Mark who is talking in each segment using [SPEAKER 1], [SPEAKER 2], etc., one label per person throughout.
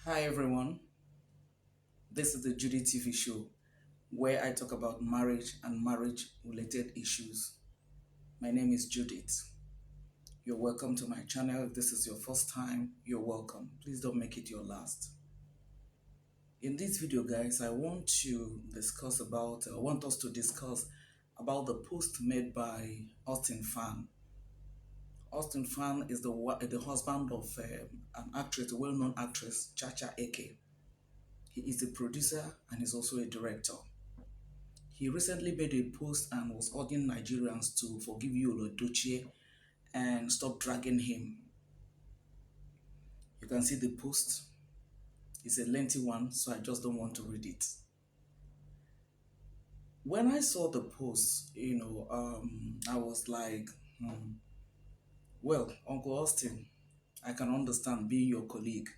[SPEAKER 1] Hi everyone, this is the Judy TV show where I talk about marriage and marriage related issues. My name is Judith. You're welcome to my channel. If this is your first time, you're welcome. Please don't make it your last. In this video, guys, I want us to discuss about the post made by Austin Faani. Austin Faani is the husband of an actress, a well-known actress, Chacha Eke. He is a producer and he's also a director. He recently made a post and was urging Nigerians to forgive Yul Edochie and stop dragging him. You can see the post. It's a lengthy one, so I just don't want to read it. When I saw the post, I was like, well, Uncle Austin, I can understand being your colleague.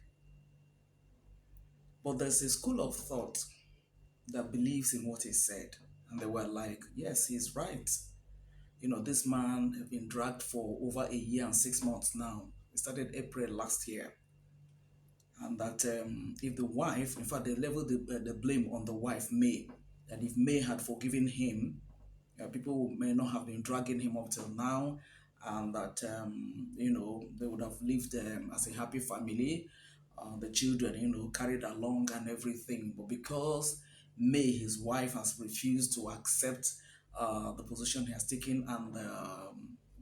[SPEAKER 1] But there's a school of thought that believes in what he said. And they were like, yes, he's right. This man has been dragged for over a year and 6 months now. It started April last year. And that if the wife, in fact, they leveled the blame on the wife, May, that if May had forgiven him, people may not have been dragging him up till now, and that, they would have lived as a happy family, the children, carried along and everything. But because May, his wife, has refused to accept the position he has taken and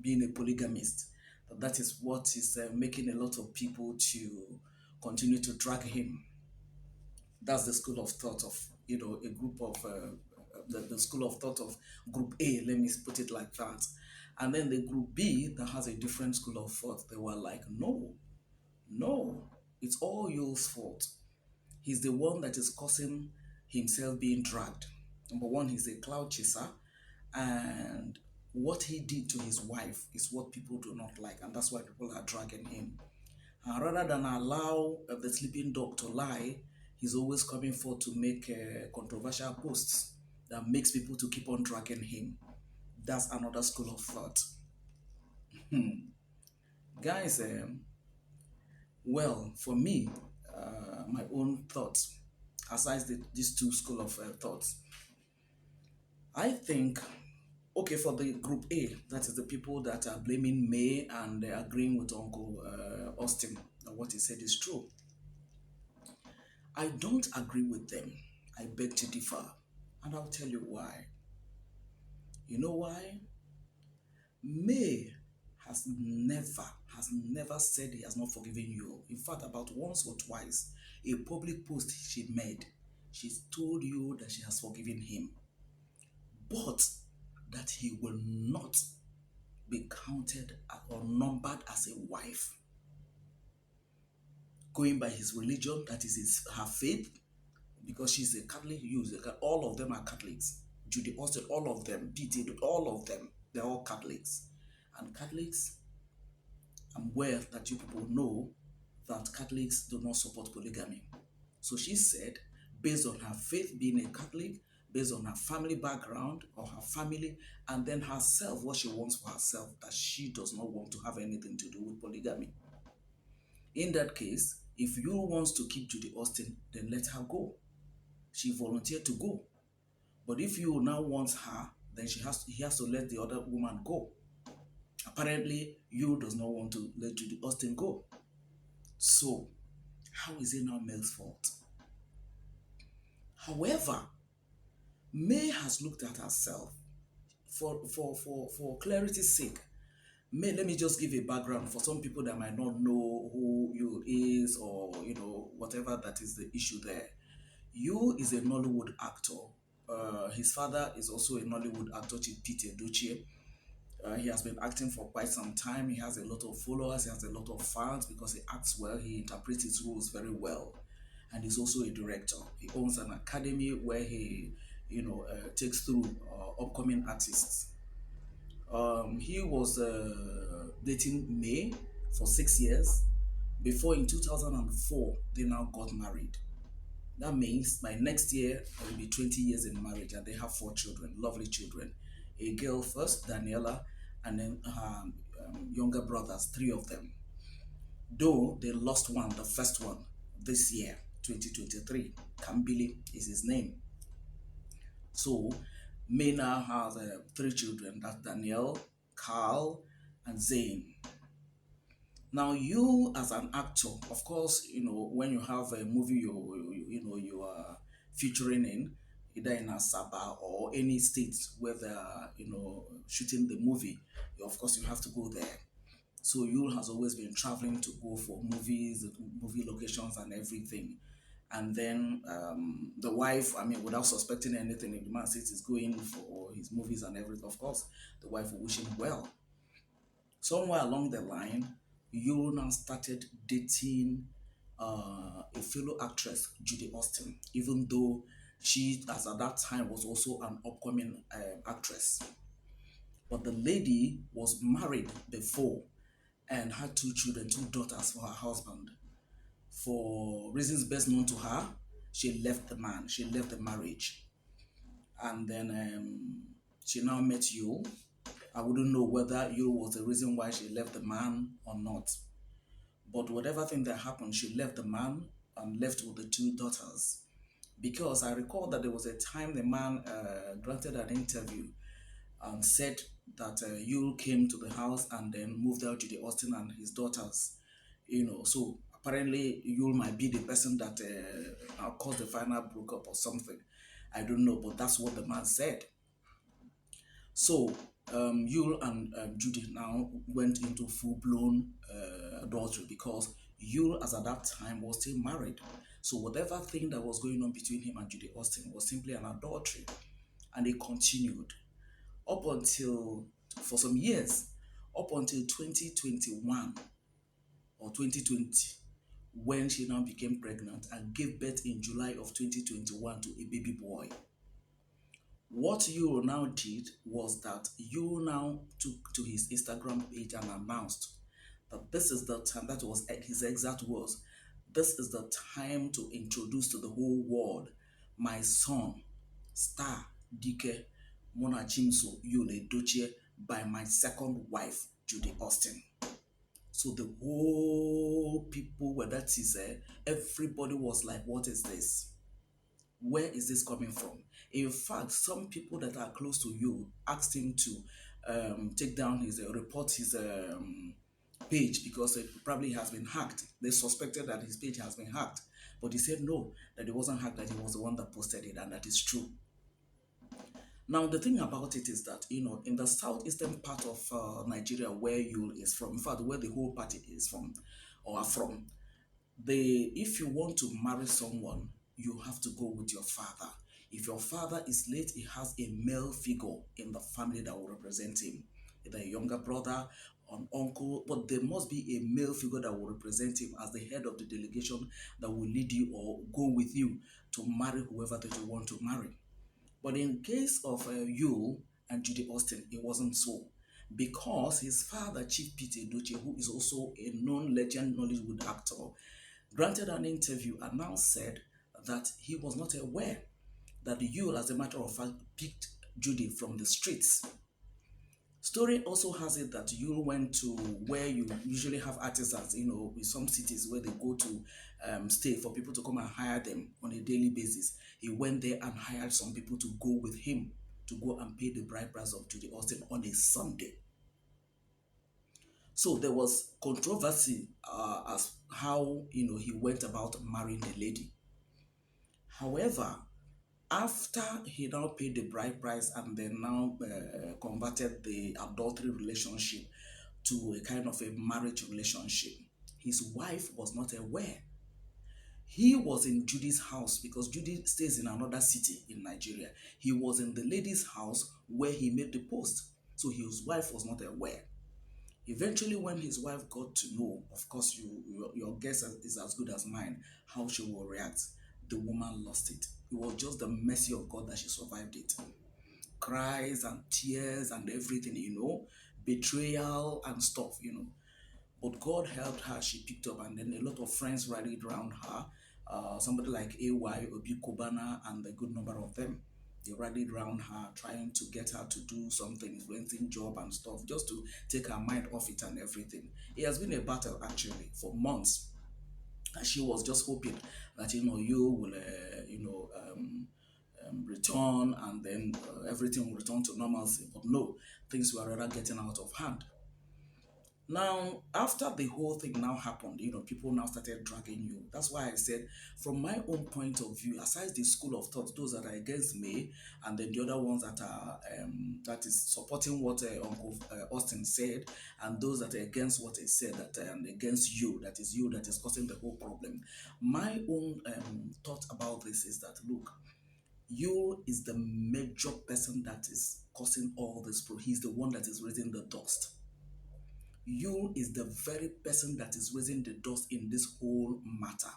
[SPEAKER 1] being a polygamist, that is what is making a lot of people to continue to drag him. That's the school of thought of, a group of, the school of thought of group A, let me put it like that. And then the group B that has a different school of thought, they were like, no, it's all Yul's fault. He's the one that is causing himself being dragged. Number one, he's a cloud chaser, and what he did to his wife is what people do not like, and that's why people are dragging him. And rather than allow the sleeping dog to lie, he's always coming forth to make controversial posts that makes people to keep on dragging him. That's another school of thought. Guys, well, for me, my own thoughts, aside these two school of thoughts, I think, okay, for the group A, that is the people that are blaming May and agreeing with Uncle Austin that what he said is true. I don't agree with them. I beg to differ. And I'll tell you why. You know why? May has never said he has not forgiven you. In fact, about once or twice, a public post she made, she's told you that she has forgiven him, but that he will not be counted or numbered as a wife. Going by his religion, that is her faith, because she's a Catholic, all of them are Catholics. Judy Austin, all of them, PT, all of them, they're all Catholics. And Catholics, I'm aware that you people know that Catholics do not support polygamy. So she said, based on her faith, being a Catholic, based on her family background or her family, and then herself, what she wants for herself, that she does not want to have anything to do with polygamy. In that case, if you wants to keep Judy Austin, then let her go. She volunteered to go. But if you now want her, then he has to let the other woman go. Apparently, you does not want to let Judy Austin go. So, how is it now Mel's fault? However, May has looked at herself. For clarity's sake, May, let me just give a background for some people that might not know who Yul is, or whatever that is the issue there. Yul is a Nollywood actor. His father is also a Nollywood actor, Yul Edochie. He has been acting for quite some time. He has a lot of followers. He has a lot of fans because he acts well. He interprets his roles very well. And he's also a director. He owns an academy where he, takes through upcoming artists. He was dating May for 6 years. Before, in 2004, they now got married. That means by next year, there will be 20 years in marriage, and they have 4 children, lovely children. A girl first, Daniela, and then younger brothers, 3 of them. Though they lost one, the first one, this year, 2023. Kambili is his name. So May now has three children. That's Danielle, Carl, and Zane. Now, you as an actor, of course, when you have a movie you are featuring in, either in Asaba or any state where they are, shooting the movie, of course, you have to go there. So Yul has always been traveling to go for movies, movie locations, and everything. And then the wife, I mean, without suspecting anything, if the man says he's going for his movies and everything, of course, the wife will wish him well. Somewhere along the line, Yul now started dating a fellow actress, Judy Austin, even though she, as at that time, was also an upcoming actress. But the lady was married before and had two children, two daughters for her husband. For reasons best known to her, she left the man, she left the marriage. And then she now met Yul. I wouldn't know whether Yul was the reason why she left the man or not. But whatever thing that happened, she left the man and left with the two daughters. Because I recall that there was a time the man granted an interview and said that Yul came to the house and then moved out to the Austin and his daughters. So apparently Yul might be the person that caused the final breakup or something. I don't know, but that's what the man said. So Yul and Judy now went into full-blown adultery because Yul, as at that time, was still married. So whatever thing that was going on between him and Judy Austin was simply an adultery. And it continued up until, for some years, up until 2021 or 2020, when she now became pregnant and gave birth in July of 2021 to a baby boy. What Yul now did was that Yul now took to his Instagram page and announced that this is the time, that was his exact words, this is the time to introduce to the whole world my son, star Dike Monachimso Yul Edochie, by my second wife, Judy Austin. So the whole people were, that is, everybody was like, what is this? Where is this coming from? In fact, some people that are close to you asked him to take down his, report his page because it probably has been hacked. They suspected that his page has been hacked. But he said no, that it wasn't hacked, that he was the one that posted it, and that is true. Now, the thing about it is that, in the southeastern part of Nigeria, where Yul is from, in fact, where the whole party is from, or are from, if you want to marry someone, you have to go with your father. If your father is late, he has a male figure in the family that will represent him, either a younger brother, an uncle, but there must be a male figure that will represent him as the head of the delegation that will lead you or go with you to marry whoever that you want to marry. But in case of Yul and Judy Austin, it wasn't so. Because his father, Chief Peter Edochie, who is also a known legend Nollywood actor, granted an interview and now said that he was not aware that Yul, as a matter of fact, picked Judy from the streets. Story also has it that Yul went to where you usually have artisans, in some cities where they go to stay for people to come and hire them on a daily basis. He went there and hired some people to go with him to go and pay the bride price of Judy Austin on a Sunday. So there was controversy as how he went about marrying the lady. However, after he now paid the bride price and then now converted the adultery relationship to a kind of a marriage relationship, his wife was not aware. He was in Judy's house because Judy stays in another city in Nigeria. He was in the lady's house where he made the post. So his wife was not aware. Eventually, when his wife got to know, of course, your guess is as good as mine, how she will react. The woman lost it. It was just the mercy of God that she survived it. Cries and tears and everything, betrayal and stuff. But God helped her. She picked up, and then a lot of friends rallied around her. Somebody like AY, Obi Kobana, and a good number of them. They rallied around her, trying to get her to do something, influencing job and stuff, just to take her mind off it and everything. It has been a battle, actually, for months. And she was just hoping that, you will, return, and then everything will return to normalcy. But no, things were rather getting out of hand. Now, after the whole thing now happened, people now started dragging you. That's why I said, from my own point of view, aside the school of thought, those that are against me, and then the other ones that are that is supporting what Uncle Austin said, and those that are against what he said, that against you, that is you that is causing the whole problem. My own thought about this is that, look, you is the major person that is causing all this. He's the one that is raising the dust. You is the very person that is raising the dust in this whole matter.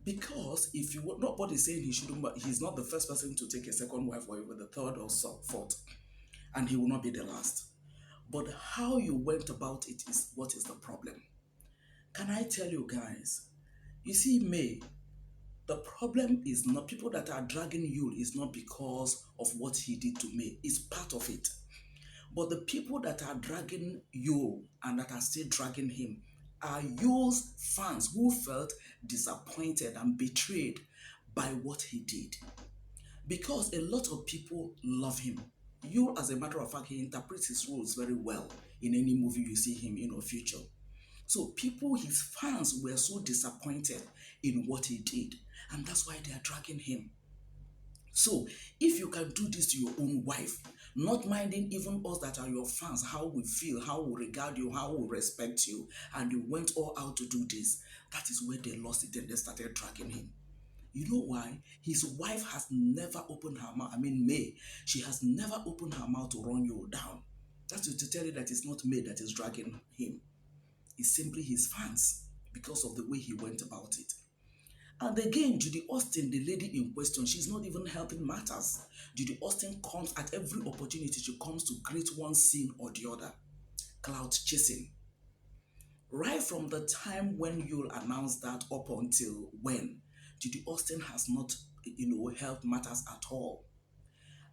[SPEAKER 1] Because if you nobody saying he shouldn't, but he's not the first person to take a second wife or even the third or fourth, and he will not be the last. But how you went about it is what is the problem. Can I tell you guys? You see, May, the problem is not people that are dragging you is not because of what he did to me. It's part of it. But the people that are dragging you and that are still dragging him are Yul's fans who felt disappointed and betrayed by what he did. Because a lot of people love him. Yul, as a matter of fact, he interprets his roles very well in any movie you see him in the future. So people, his fans, were so disappointed in what he did, and that's why they are dragging him. So if you can do this to your own wife, not minding even us that are your fans, how we feel, how we regard you, how we respect you, and you went all out to do this, that is where they lost it and they started dragging him. You know why? His wife has never opened her mouth. I mean, May, she has never opened her mouth to run you down. That's to tell you that it's not May that is dragging him. It's simply his fans because of the way he went about it. And again, Judy Austin, the lady in question, she's not even helping matters. Judy Austin comes at every opportunity, she comes to create one scene or the other. Cloud chasing. Right from the time when you'll announce that up until when, Judy Austin has not, helped matters at all.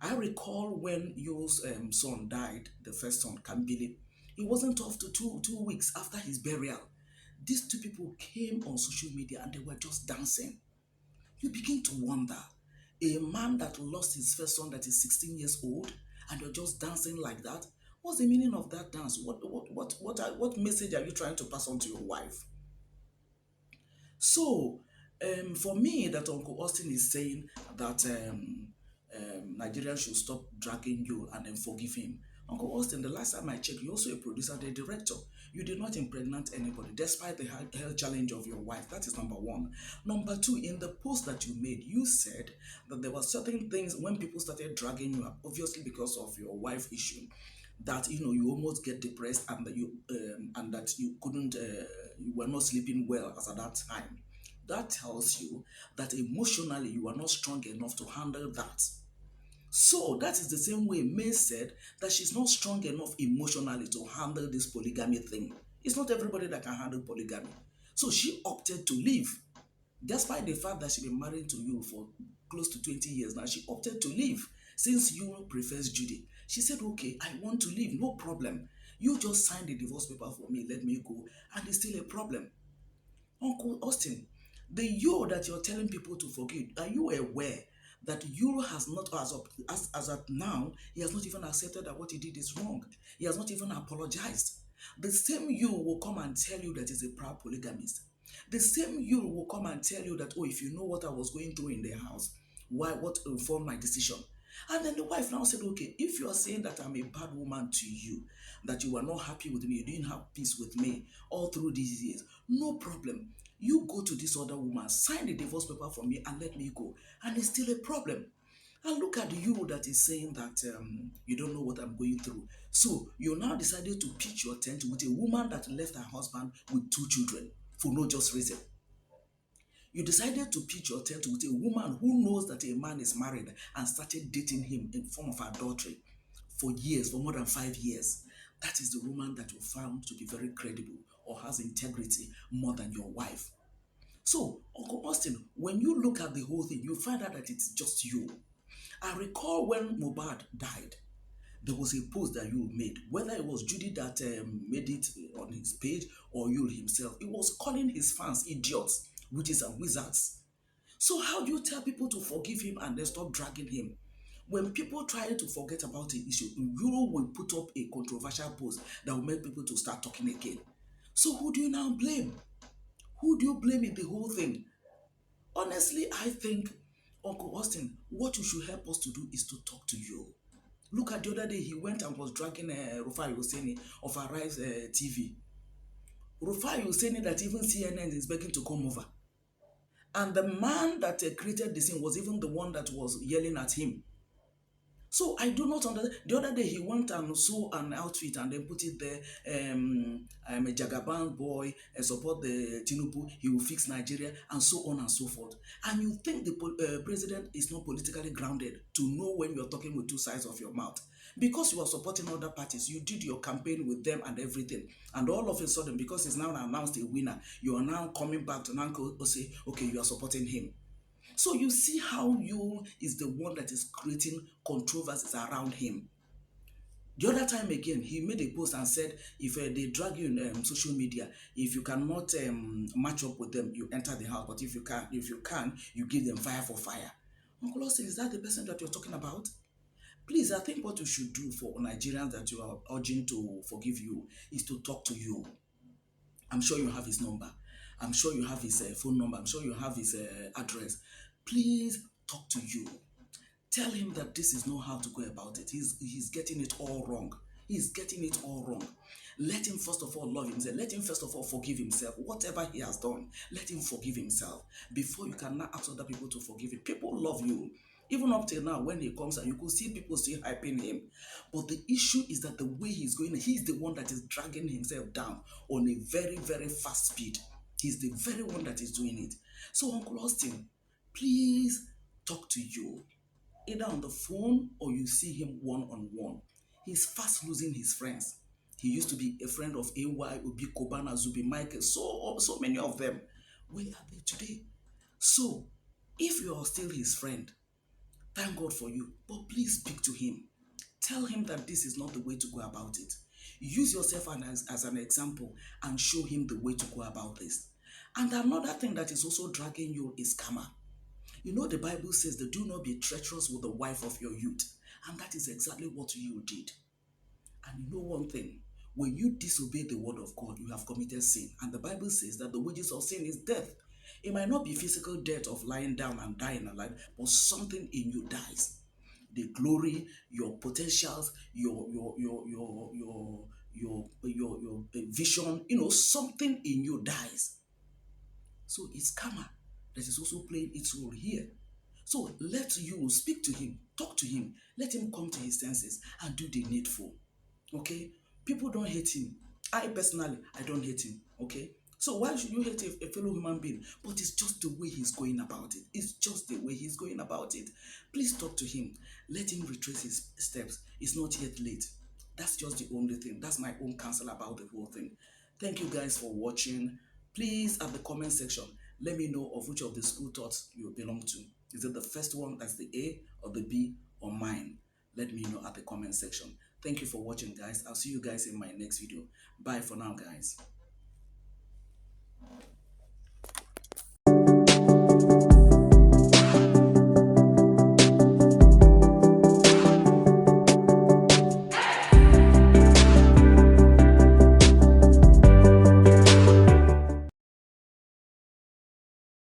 [SPEAKER 1] I recall when Yul's son died, the first son, Kambili. It wasn't off to two weeks after his burial. These two people came on social media and they were just dancing. You begin to wonder, a man that lost his first son that is 16 years old and you're just dancing like that, what's the meaning of that dance? What message are you trying to pass on to your wife? So for me, that Uncle Austin is saying that Nigerians should stop dragging you and then forgive him. Uncle Austin, the last time I checked, you're also a producer and a director. You did not impregnate anybody despite the health challenge of your wife. That is number one. Number two, in the post that you made, you said that there were certain things when people started dragging you up, obviously because of your wife issue, that you almost get depressed and that you couldn't you were not sleeping well as at that time. That tells you that emotionally you are not strong enough to handle that. So that is the same way May said that she's not strong enough emotionally to handle this polygamy thing. It's not everybody that can handle polygamy. So she opted to leave. Despite the fact that she's been married to you for close to 20 years now, she opted to leave. Since you prefers Judy, she said, okay, I want to leave, no problem. You just sign the divorce paper for me, let me go. And it's still a problem. Uncle Austin, the you that you're telling people to forgive, are you aware that you has not, as of now, he has not even accepted that what he did is wrong. He has not even apologized. The same you will come and tell you that he's a proud polygamist. The same you will come and tell you that, oh, if you know what I was going through in the house, what informed my decision? And then the wife now said, okay, if you are saying that I'm a bad woman to you, that you were not happy with me, you didn't have peace with me all through these years, no problem. You go to this other woman, sign the divorce paper for me and let me go. And it's still a problem. And look at you that is saying that you don't know what I'm going through. So you now decided to pitch your tent with a woman that left her husband with two children for no just reason. You decided to pitch your tent with a woman who knows that a man is married and started dating him in form of adultery for years, for more than 5 years. That is the woman that you found to be very credible or has integrity more than your wife. So, Uncle Austin, when you look at the whole thing, you find out that it's just you. I recall when Mohbad died, There was a post that you made, whether it was Judy that made it on his page or you himself. It was calling his fans idiots, witches and wizards. So how do you tell people to forgive him and then stop dragging him? When people try to forget about the issue, you will put up a controversial post that will make people to start talking again. So who do you now blame? Who do you blame in the whole thing? Honestly, I think, Uncle Austin, what you should help us to do is to talk to you. Look at the other day, he went and was dragging Rufai Hosseini of Arise TV. Rufai Hosseini that even CNN is begging to come over. And the man that created the scene was even the one that was yelling at him. So I do not understand. The other day he went and sew an outfit and then put it there. I'm a Jagaban boy and support the Tinubu. He will fix Nigeria and so on and so forth. And you think the president is not politically grounded to know when you're talking with two sides of your mouth? Because you are supporting other parties, you did your campaign with them and everything. And all of a sudden, because he's now announced a winner, you are now coming back to now say, okay, you are supporting him. So you see how you is the one that is creating controversies around him. The other time again, he made a post and said, if they drag you in social media, if you cannot match up with them, you enter the house. But if you can, you give them fire for fire. Uncle Austin, is that the person that you're talking about? Please, I think what you should do for Nigerians that you are urging to forgive you is to talk to you. I'm sure you have his number. I'm sure you have his phone number. I'm sure you have his address. Please talk to you. Tell him that this is not how to go about it. He's getting it all wrong. He's getting it all wrong. Let him first of all love himself. Let him first of all forgive himself. Whatever he has done, let him forgive himself before you can now ask other people to forgive him. People love you. Even up till now, when he comes and you could see people still hyping him. But the issue is that the way he's going, he's the one that is dragging himself down on a very, very fast speed. He's the very one that is doing it. So, Uncle Austin, please talk to you either on the phone or you see him one on one. He's fast losing his friends. He used to be a friend of AY, Obi, Kobana, Zubi, Michael, so many of them. Where are they today? So, if you are still his friend, thank God for you, but please speak to him. Tell him that this is not the way to go about it. Use yourself as an example and show him the way to go about this. And another thing that is also dragging you is karma. You know, the Bible says that do not be treacherous with the wife of your youth. And that is exactly what you did. And you know one thing, when you disobey the word of God, you have committed sin. And the Bible says that the wages of sin is death. It might not be physical death of lying down and dying alive, but something in you dies. The glory, your potentials, your vision, something in you dies. So it's karma that is also playing its role here. So let you speak to him, talk to him, let him come to his senses and do the needful. Okay? People don't hate him. I personally, I don't hate him. Okay? So why should you hate a fellow human being? But it's just the way he's going about it. It's just the way he's going about it. Please talk to him. Let him retrace his steps. It's not yet late. That's just the only thing. That's my own counsel about the whole thing. Thank you guys for watching. Please, at the comment section, let me know of which of the school thoughts you belong to. Is it the first one, that's the A, or the B, or mine? Let me know at the comment section. Thank you for watching, guys. I'll see you guys in my next video. Bye for now, guys.